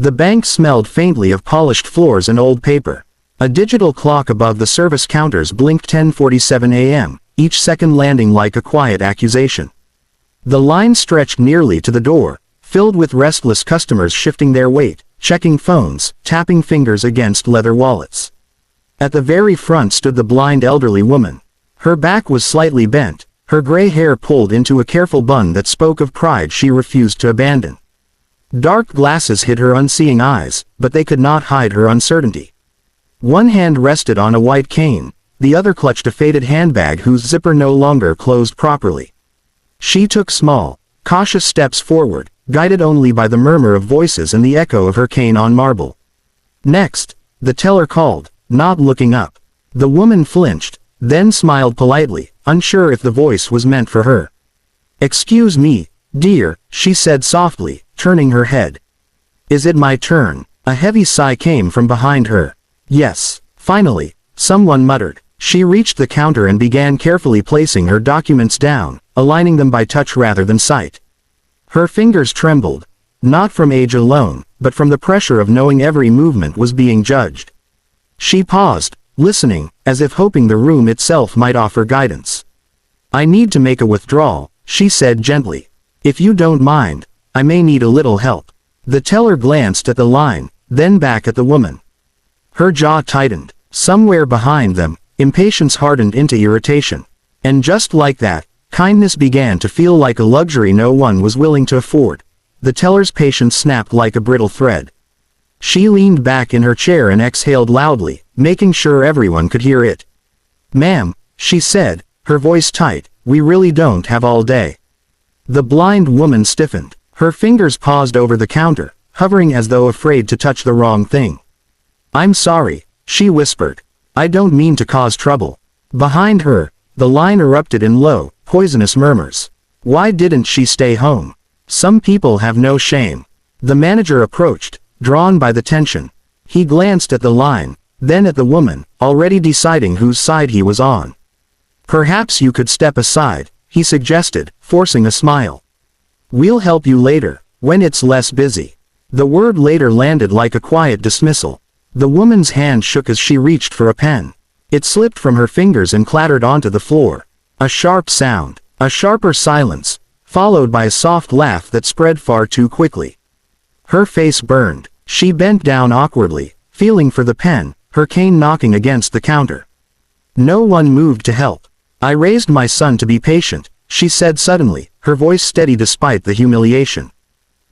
The bank smelled faintly of polished floors and old paper. A digital clock above the service counters blinked 10:47 a.m., each second landing like a quiet accusation. The line stretched nearly to the door, filled with restless customers shifting their weight, checking phones, tapping fingers against leather wallets. At the very front stood the blind elderly woman. Her back was slightly bent, her gray hair pulled into a careful bun that spoke of pride she refused to abandon. Dark glasses hid her unseeing eyes, but they could not hide her uncertainty. One hand rested on a white cane, the other clutched a faded handbag whose zipper no longer closed properly. She took small, cautious steps forward, guided only by the murmur of voices and the echo of her cane on marble. Next, the teller called, not looking up. The woman flinched, then smiled politely, unsure if the voice was meant for her. "Excuse me, dear," she said softly, turning her head. "Is it my turn?" A heavy sigh came from behind her. "Yes, finally," someone muttered. She reached the counter and began carefully placing her documents down, aligning them by touch rather than sight. Her fingers trembled, not from age alone, but from the pressure of knowing every movement was being judged. She paused, listening, as if hoping the room itself might offer guidance. "I need to make a withdrawal," she said gently. "If you don't mind, I may need a little help." The teller glanced at the line, then back at the woman. Her jaw tightened. Somewhere behind them, impatience hardened into irritation. And just like that, kindness began to feel like a luxury no one was willing to afford. The teller's patience snapped like a brittle thread. She leaned back in her chair and exhaled loudly, making sure everyone could hear it. "Ma'am," she said, her voice tight, "we really don't have all day." The blind woman stiffened. Her fingers paused over the counter, hovering as though afraid to touch the wrong thing. "I'm sorry," she whispered. "I don't mean to cause trouble." Behind her, the line erupted in low, poisonous murmurs. Why didn't she stay home? Some people have no shame. The manager approached, drawn by the tension. He glanced at the line, then at the woman, already deciding whose side he was on. "Perhaps you could step aside," he suggested, forcing a smile. "We'll help you later, when it's less busy." The word later landed like a quiet dismissal. The woman's hand shook as she reached for a pen. It slipped from her fingers and clattered onto the floor. A sharp sound, a sharper silence, followed by a soft laugh that spread far too quickly. Her face burned. She bent down awkwardly, feeling for the pen, her cane knocking against the counter. No one moved to help. "I raised my son to be patient," she said suddenly, her voice steady despite the humiliation.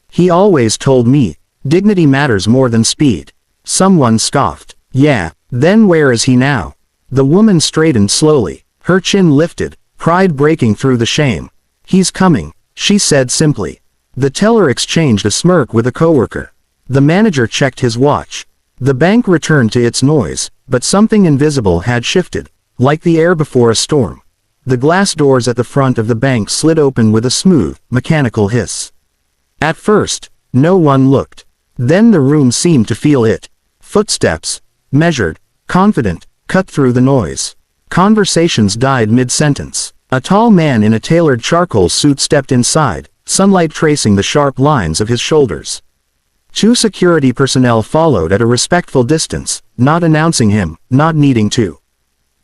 "He always told me, dignity matters more than speed." Someone scoffed. "Yeah, then where is he now?" The woman straightened slowly, her chin lifted, pride breaking through the shame. "He's coming," she said simply. The teller exchanged a smirk with a coworker. The manager checked his watch. The bank returned to its noise, but something invisible had shifted, like the air before a storm. The glass doors at the front of the bank slid open with a smooth, mechanical hiss. At first, no one looked. Then the room seemed to feel it. Footsteps, measured, confident, cut through the noise. Conversations died mid-sentence. A tall man in a tailored charcoal suit stepped inside, sunlight tracing the sharp lines of his shoulders. Two security personnel followed at a respectful distance, not announcing him, not needing to.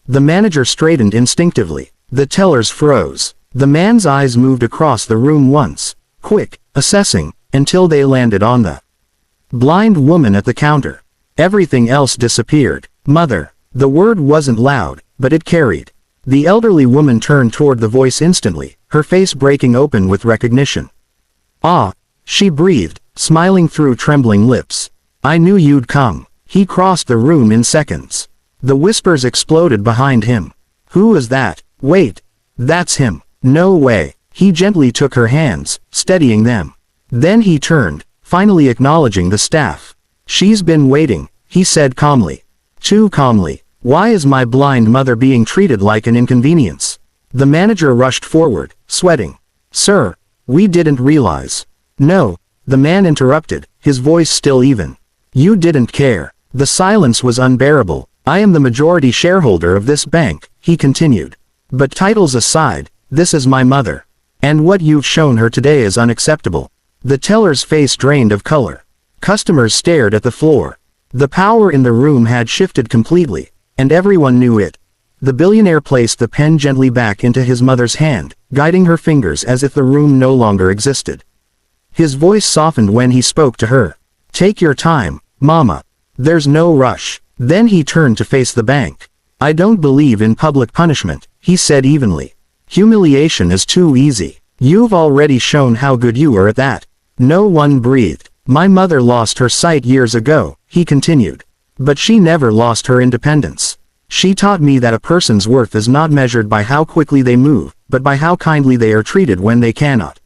The manager straightened instinctively. The tellers froze. The man's eyes moved across the room once, quick, assessing, until they landed on the blind woman at the counter. Everything else disappeared. "Mother." The word wasn't loud, but it carried. The elderly woman turned toward the voice instantly, her face breaking open with recognition. "Ah," she breathed, smiling through trembling lips. "I knew you'd come." He crossed the room in seconds. The whispers exploded behind him. "Who is that? Wait. That's him." "No way." He gently took her hands, steadying them. Then he turned, finally acknowledging the staff. "She's been waiting," he said calmly. Too calmly. "Why is my blind mother being treated like an inconvenience?" The manager rushed forward, sweating. "Sir, we didn't realize." "No," the man interrupted, his voice still even. "You didn't care." The silence was unbearable. "I am the majority shareholder of this bank," he continued. "But titles aside, this is my mother. And what you've shown her today is unacceptable." The teller's face drained of color. Customers stared at the floor. The power in the room had shifted completely, and everyone knew it. The billionaire placed the pen gently back into his mother's hand, guiding her fingers as if the room no longer existed. His voice softened when he spoke to her. "Take your time, Mama. There's no rush." Then he turned to face the bank. "I don't believe in public punishment," he said evenly. "Humiliation is too easy. You've already shown how good you are at that." No one breathed. "My mother lost her sight years ago," he continued. "But she never lost her independence. She taught me that a person's worth is not measured by how quickly they move, but by how kindly they are treated when they cannot."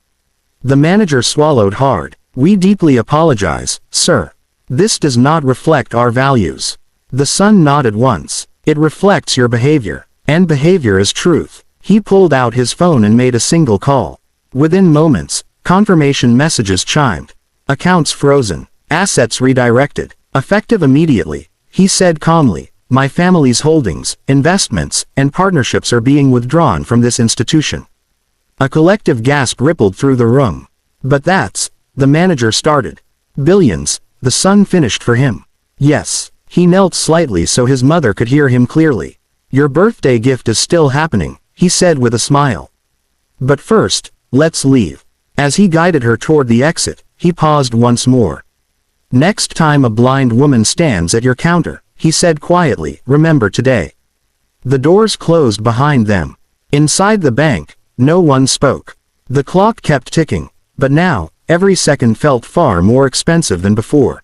The manager swallowed hard. "We deeply apologize, sir. This does not reflect our values." The son nodded once. "It reflects your behavior. And behavior is truth." He pulled out his phone and made a single call. Within moments, confirmation messages chimed. Accounts frozen. Assets redirected. Effective immediately. He said calmly, "My family's holdings, investments, and partnerships are being withdrawn from this institution." A collective gasp rippled through the room. "But that's," the manager started. "Billions," the son finished for him. "Yes." He knelt slightly so his mother could hear him clearly. "Your birthday gift is still happening," he said with a smile. "But first, let's leave." As he guided her toward the exit, he paused once more. "Next time a blind woman stands at your counter," he said quietly, "remember today." The doors closed behind them. Inside the bank, no one spoke. The clock kept ticking, but now, every second felt far more expensive than before.